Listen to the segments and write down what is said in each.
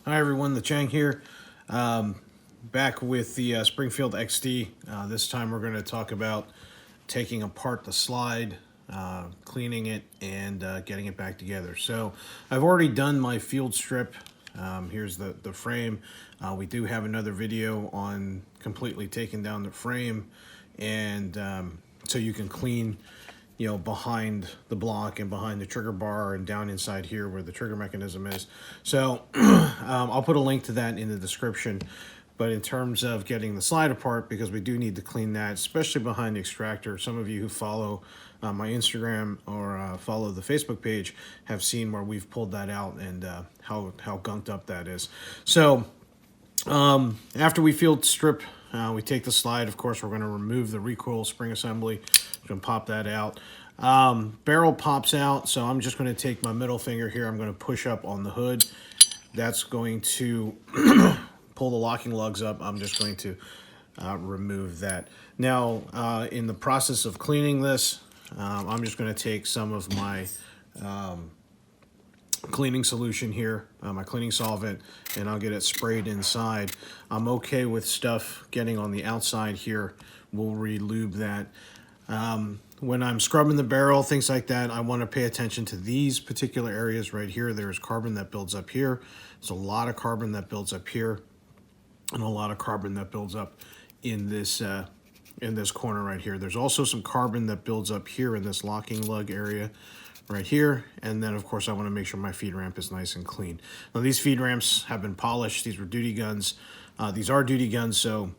Hi everyone, the Chang here. Back with the Springfield XD. This time we're going to talk about taking apart the slide, cleaning it, and getting it back together. So I've already done my field strip. Here's the frame. We do have another video on completely taking down the frame, and so you can clean, you know, behind the block and behind the trigger bar and down inside here where the trigger mechanism is. So I'll put a link to that in the description. But in terms of getting the slide apart, because we do need to clean that, especially behind the extractor, some of you who follow my Instagram or follow the Facebook page have seen where we've pulled that out and how gunked up that is. So after we field strip, we take the slide. Of course, we're going to remove the recoil spring assembly. We're going to pop that out. Barrel pops out, so I'm just going to take my middle finger here. I'm going to push up on the hood. That's going to pull the locking lugs up. I'm just going to remove that. Now, in the process of cleaning this, I'm just going to take some of my cleaning solution here, my cleaning solvent, and I'll get it sprayed inside. I'm okay with stuff getting on the outside here. We'll re-lube that. When I'm scrubbing the barrel, things like that, I want to pay attention to these particular areas right here. There's carbon that builds up here. There's a lot of carbon that builds up here, and a lot of carbon that builds up in this corner right here. There's also some carbon that builds up here in this locking lug area right here. And then, of course, I want to make sure my feed ramp is nice and clean. Now, these feed ramps have been polished. These were duty guns. These are duty guns, so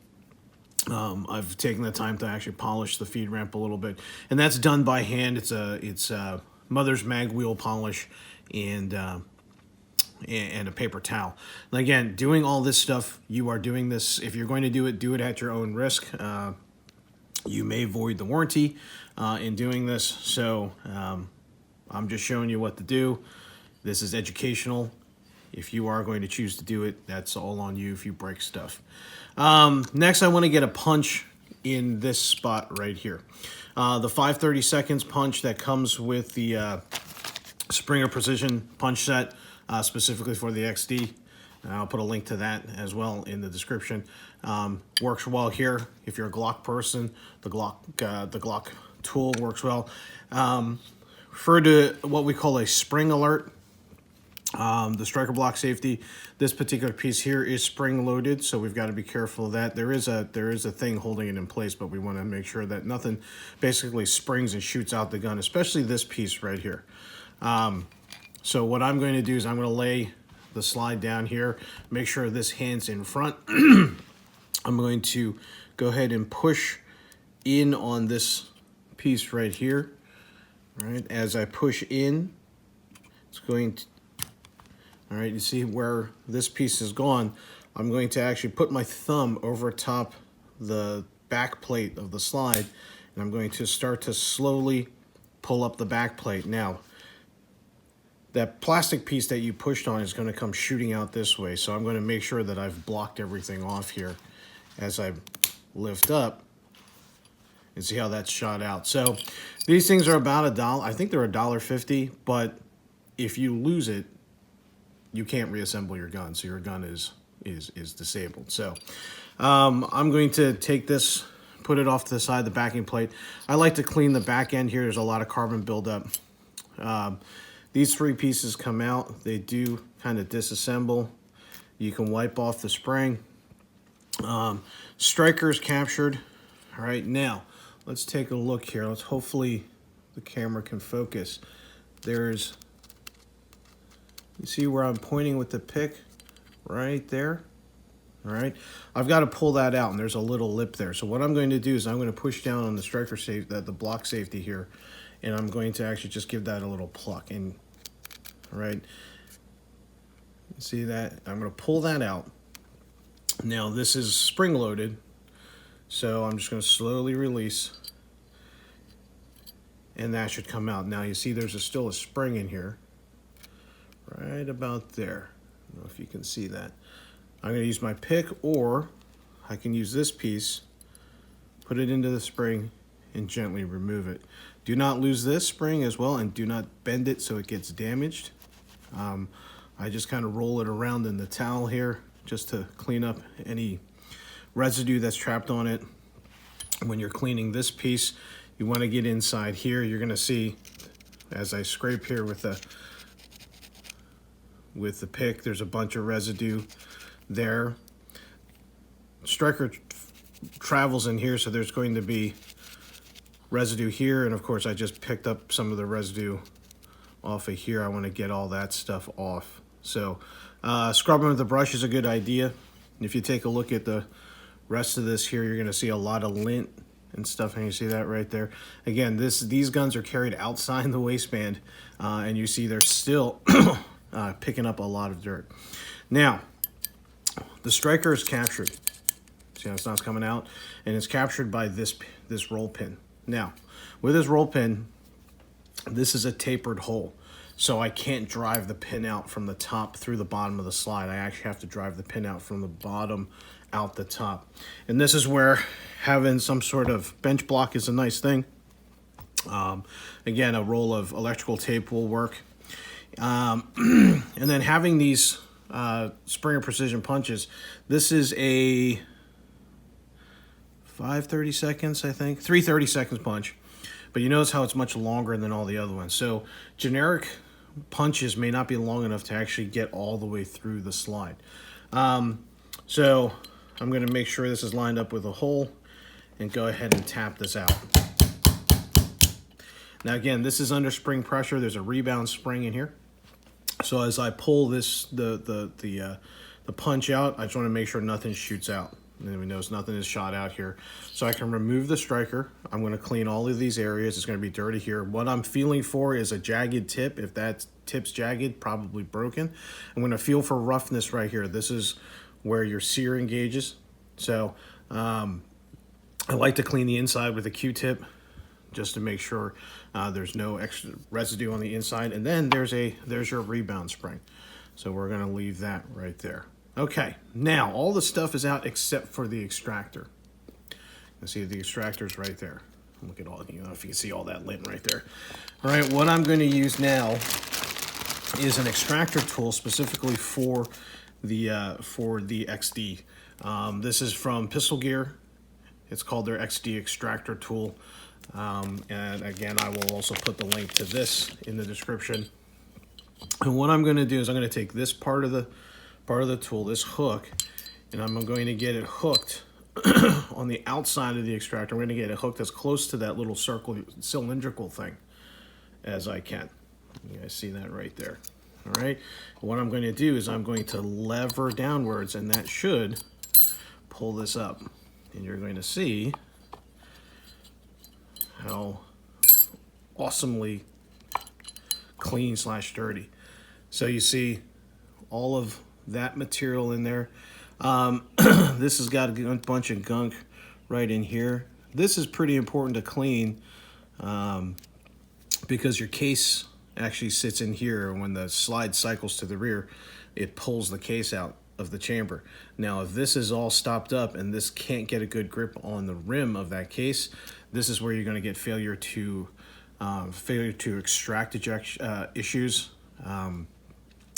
I've taken the time to actually polish the feed ramp a little bit. And that's done by hand. It's a mother's mag wheel polish and a paper towel. And again, doing all this stuff, you are doing this. If you're going to do it at your own risk. You may void the warranty in doing this. So I'm just showing you what to do. This is educational. If you are going to choose to do it, that's all on you if you break stuff. Next, I want to get a punch in this spot right here. The 5/32 punch that comes with the Springer Precision punch set, specifically for the XD. I'll put a link to that as well in the description. Works well here. If you're a Glock person, the Glock tool works well. Refer to what we call a spring alert. The striker block safety. This particular piece here is spring loaded, so we've got to be careful of that. There is a thing holding it in place, but we want to make sure that nothing basically springs and shoots out the gun, especially this piece right here. So what I'm going to do is I'm going to lay the slide down here, make sure this hand's in front. I'm going to go ahead and push in on this piece right here. All right, as I push in, it's going to, all right, you see where this piece is gone. I'm going to actually put my thumb over top the back plate of the slide, and I'm going to start to slowly pull up the back plate. Now, that plastic piece that you pushed on is going to come shooting out this way, so I'm going to make sure that I've blocked everything off here as I lift up, and see how that's shot out. So these things are about $1. I think they're $1.50, but if you lose it, you can't reassemble your gun, so your gun is disabled. So I'm going to take this, put it off to the side of the backing plate. I like to clean the back end here. There's a lot of carbon buildup. These three pieces come out. They do kind of disassemble. You can wipe off the spring. Striker's captured. All right, now let's take a look here. Let's hopefully the camera can focus. There's, you see where I'm pointing with the pick right there? All right, I've got to pull that out, and there's a little lip there. So what I'm going to do is I'm going to push down on the striker safety, the block safety here, and I'm going to actually just give that a little pluck. And all right, see that? I'm going to pull that out. Now this is spring loaded, so I'm just going to slowly release, and that should come out. Now you see there's still a spring in here, right about there. I don't know if you can see that. I'm going to use my pick, or I can use this piece, put it into the spring, and gently remove it. Do not lose this spring as well, and do not bend it so it gets damaged. I just kind of roll it around in the towel here just to clean up any residue that's trapped on it. When you're cleaning this piece, you want to get inside here. You're going to see as I scrape here with the pick, there's a bunch of residue there. Striker travels in here, so there's going to be residue here, and of course I just picked up some of the residue off of here. I want to get all that stuff off. So scrubbing with the brush is a good idea. If you take a look at the rest of this here, you're going to see a lot of lint and stuff, and you see that right there. Again, these guns are carried outside the waistband, and you see they're still picking up a lot of dirt. Now, the striker is captured. See how it's not coming out? And it's captured by this roll pin. Now, with this roll pin, this is a tapered hole, so I can't drive the pin out from the top through the bottom of the slide. I actually have to drive the pin out from the bottom out the top. And this is where having some sort of bench block is a nice thing. Again, a roll of electrical tape will work. And then having these Springer Precision punches, this is a 5/30 seconds, I think, 3/30 seconds punch. But you notice how it's much longer than all the other ones. So generic punches may not be long enough to actually get all the way through the slide. So I'm going to make sure this is lined up with a hole and go ahead and tap this out. Now again, this is under spring pressure. There's a rebound spring in here. So as I pull this the punch out, I just want to make sure nothing shoots out. And then we notice nothing is shot out here. So I can remove the striker. I'm going to clean all of these areas. It's going to be dirty here. What I'm feeling for is a jagged tip. If that tip's jagged, probably broken. I'm going to feel for roughness right here. This is where your sear engages. So I like to clean the inside with a Q-tip just to make sure there's no extra residue on the inside. And then there's your rebound spring. So we're going to leave that right there. Okay, now all the stuff is out except for the extractor. You see the extractor's right there. Look at all, if you can see all that lint right there. All right, what I'm going to use now is an extractor tool specifically for the XD. This is from Pistol Gear. It's called their XD Extractor Tool. And again, I will also put the link to this in the description. And what I'm going to do is I'm going to take this part of the tool, this hook, and I'm going to get it hooked on the outside of the extractor. I'm going to get it hooked as close to that little circle, cylindrical thing as I can. You guys see that right there. All right. What I'm going to do is I'm going to lever downwards, and that should pull this up. And you're going to see how awesomely clean / dirty. So you see all of that material in there. This has got a bunch of gunk right in here. This is pretty important to clean because your case actually sits in here. When the slide cycles to the rear, it pulls the case out of the chamber. Now, if this is all stopped up and this can't get a good grip on the rim of that case, this is where you're going to get failure to extract issues.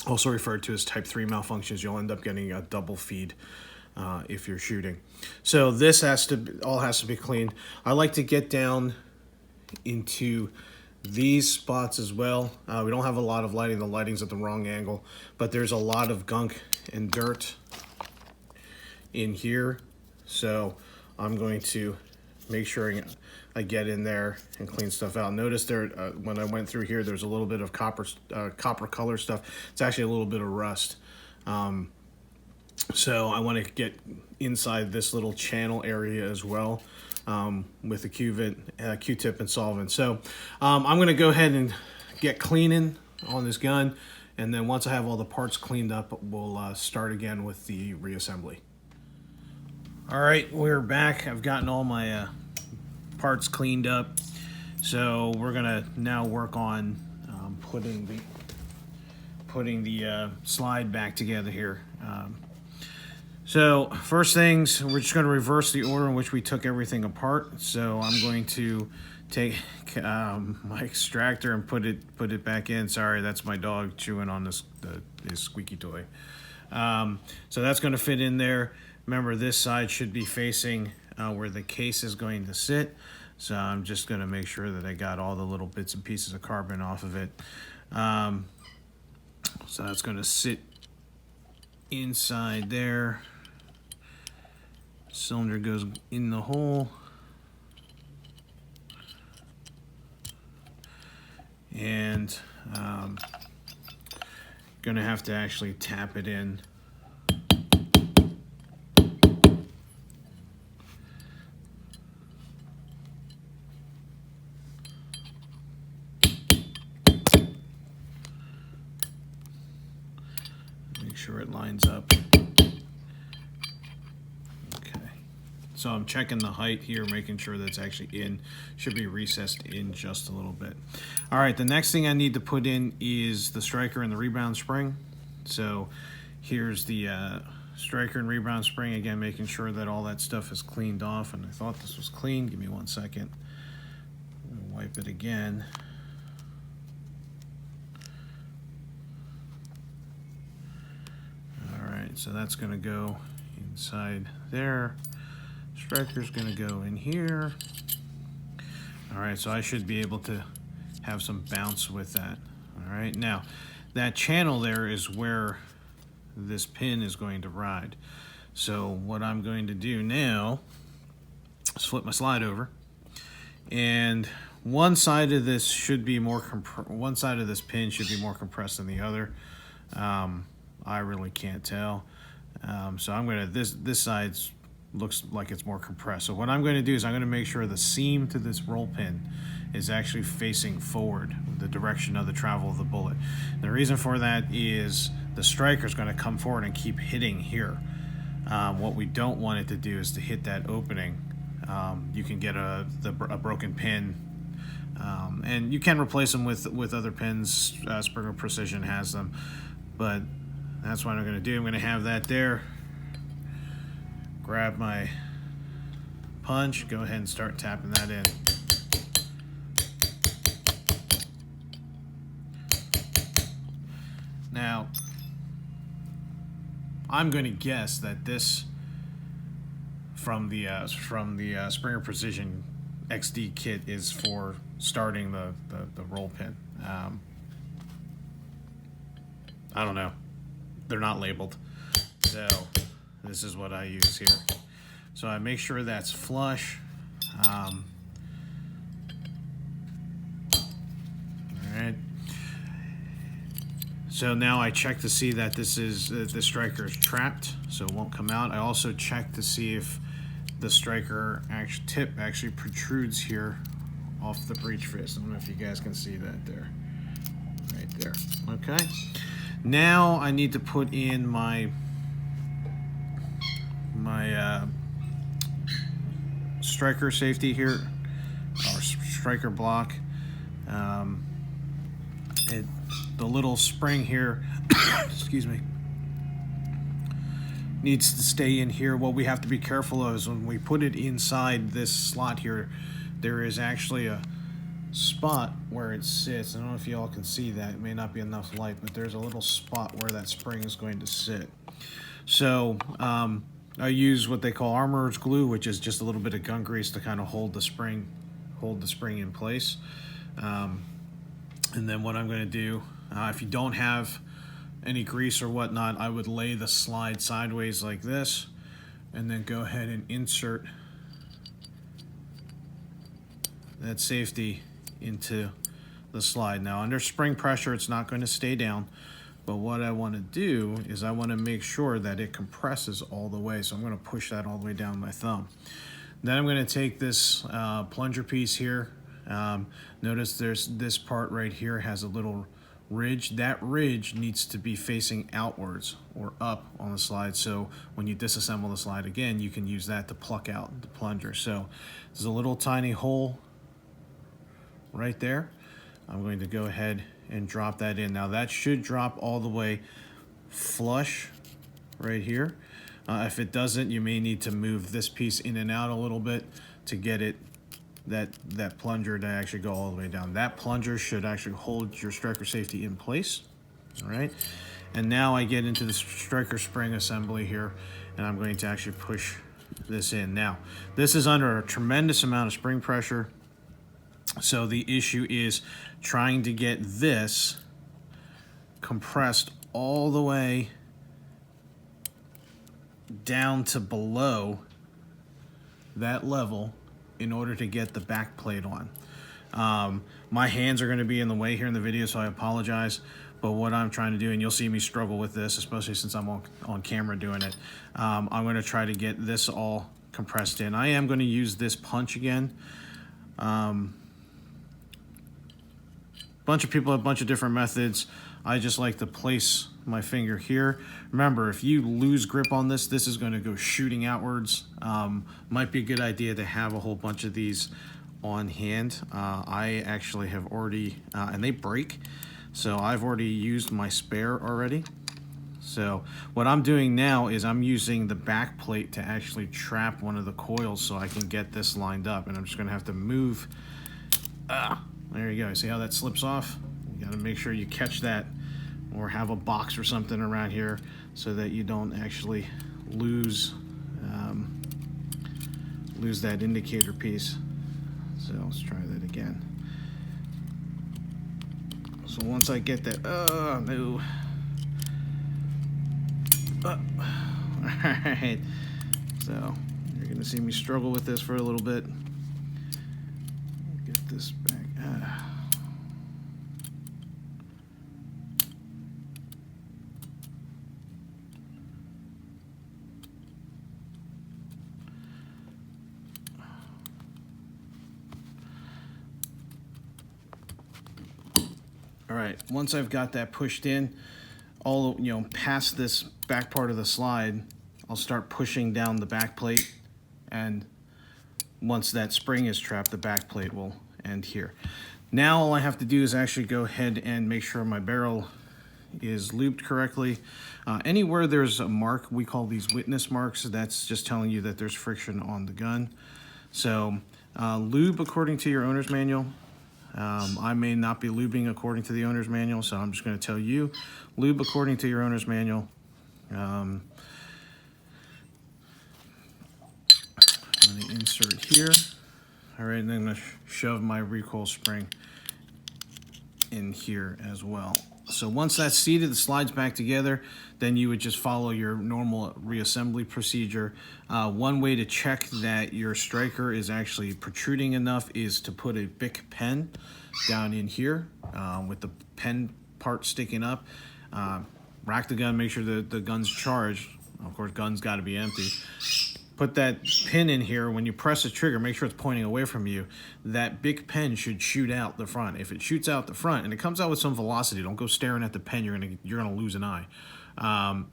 Also referred to as type 3 malfunctions. You'll end up getting a double feed if you're shooting. So this all has to be cleaned. I like to get down into these spots as well. We don't have a lot of lighting. The lighting's at the wrong angle, but there's a lot of gunk and dirt in here. So I'm going to make sure I get in there and clean stuff out. Notice there, when I went through here, there's a little bit of copper color stuff. It's actually a little bit of rust. So I want to get inside this little channel area as well with the Q-tip and solvent. So I'm going to go ahead and get cleaning on this gun, and then once I have all the parts cleaned up, we'll start again with the reassembly. All right, we're back. I've gotten all my parts cleaned up, so we're gonna now work on putting the slide back together here. So first things, we're just going to reverse the order in which we took everything apart. So I'm going to take my extractor and put it back in. Sorry, that's my dog chewing on his squeaky toy. So that's going to fit in there. Remember, this side should be facing where the case is going to sit. So I'm just going to make sure that I got all the little bits and pieces of carbon off of it. So that's going to sit inside there. Cylinder goes in the hole. And going to have to actually tap it in. Make sure it lines up. Okay. So I'm checking the height here, making sure that's actually in. Should be recessed in just a little bit. All right, the next thing I need to put in is the striker and the rebound spring. So here's the striker and rebound spring. Again, making sure that all that stuff is cleaned off. And I thought this was clean. Give me 1 second. Wipe it again. All right, so that's going to go inside there. Striker's going to go in here. All right, so I should be able to have some bounce with that. All right, now that channel there is where this pin is going to ride. So what I'm going to do now is flip my slide over, and one side of this should be more one side of this pin should be more compressed than the other. I really can't tell. So I'm gonna this side looks like it's more compressed. So what I'm going to do is I'm going to make sure the seam to this roll pin is actually facing forward, the direction of the travel of the bullet. The reason for that is the striker is going to come forward and keep hitting here. What we don't want it to do is to hit that opening. You can get a broken pin, and you can replace them with other pins. Springer Precision has them, but that's what I'm going to do. I'm going to have that there. Grab my punch, go ahead and start tapping that in. Now, I'm going to guess that this from the Springer Precision XD kit is for starting the roll pin. I don't know. They're not labeled. So this is what I use here. So I make sure that's flush. All right. So now I check to see that this is the striker is trapped, so it won't come out. I also check to see if the striker tip actually protrudes here off the breech fist. I don't know if you guys can see that there, right there. Okay. Now I need to put in my striker safety here, or striker block. The little spring here, excuse me, needs to stay in here. What we have to be careful of is when we put it inside this slot here, there is actually a spot where it sits. I don't know if you all can see that. It may not be enough light, but there's a little spot where that spring is going to sit. So I use what they call armorer's glue, which is just a little bit of gun grease to kind of hold the spring in place. And then what I'm going to do, if you don't have any grease or whatnot, I would lay the slide sideways like this, and then go ahead and insert that safety into the slide. Now under spring pressure, it's not going to stay down, but what I want to do is I want to make sure that it compresses all the way. So I'm going to push that all the way down my thumb. Then I'm going to take this plunger piece here. Notice there's this part right here has a little ridge. That ridge needs to be facing outwards or up on the slide, so when you disassemble the slide again, you can use that to pluck out the plunger. So there's a little tiny hole right there. I'm going to go ahead and drop that in. Now that should drop all the way flush right here. If it doesn't, you may need to move this piece in and out a little bit to get it that plunger to actually go all the way down. That plunger should actually hold your striker safety in place. All right, and now I get into the striker spring assembly here, and I'm going to actually push this in. Now, this is under a tremendous amount of spring pressure, so the issue is trying to get this compressed all the way down to below that level in order to get the back plate on. My hands are going to be in the way here in the video, so I apologize. But what I'm trying to do, and you'll see me struggle with this, especially since I'm on camera doing it, I'm going to try to get this all compressed in. I am going to use this punch again. Bunch of people have a bunch of different methods. I just like to place my finger here. Remember, if you lose grip on this, this is going to go shooting outwards. Might be a good idea to have a whole bunch of these on hand. I actually have already, and they break, so I've already used my spare already. So what I'm doing now is I'm using the back plate to actually trap one of the coils so I can get this lined up, and I'm just going to have to move. There you go. See how that slips off? You got to make sure you catch that, or have a box or something around here so that you don't actually lose that indicator piece. So let's try that again. So once I get that, no. Alright, so you're gonna see me struggle with this for a little bit. Get this back. All right, once I've got that pushed in, all past this back part of the slide, I'll start pushing down the back plate, and once that spring is trapped, the back plate will end here. Now all I have to do is actually go ahead and make sure my barrel is lubed correctly. Anywhere there's a mark, we call these witness marks. That's just telling you that there's friction on the gun. So lube according to your owner's manual. I may not be lubing according to the owner's manual, so I'm just going to tell you, lube according to your owner's manual. I'm going to insert here. All right, and then I'm going to shove my recoil spring in here as well. So once that's seated, the slides back together, then you would just follow your normal reassembly procedure. One way to check that your striker is actually protruding enough is to put a Bic pen down in here with the pen part sticking up. Rack the gun, make sure that the gun's charged. Of course, gun's got to be empty. Put that pin in here. When you press the trigger, make sure it's pointing away from you. That Bic pen should shoot out the front. If it shoots out the front and it comes out with some velocity, don't go staring at the pen. You're gonna lose an eye.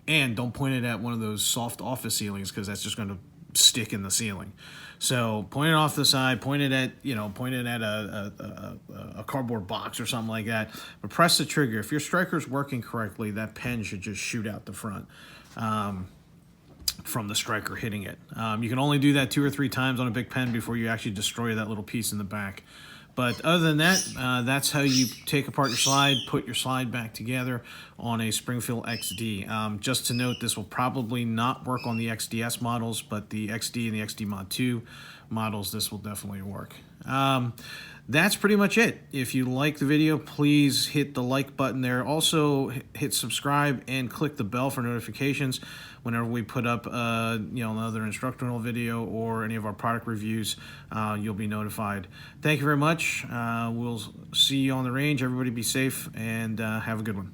And don't point it at one of those soft office ceilings, because that's just gonna stick in the ceiling. So point it off the side. Point it at a cardboard box or something like that. But press the trigger. If your striker's working correctly, that pen should just shoot out the front. From the striker hitting it. You can only do that 2 or 3 times on a Bic pen before you actually destroy that little piece in the back. But other than that, that's how you take apart your slide, put your slide back together on a Springfield XD. Just to note, this will probably not work on the XDS models, but the XD and the XD Mod 2 models, this will definitely work. That's pretty much it. If you like the video, please hit the like button there. Also, hit subscribe and click the bell for notifications whenever we put up another instructional video or any of our product reviews. You'll be notified. Thank you very much. We'll see you on the range. Everybody be safe and have a good one.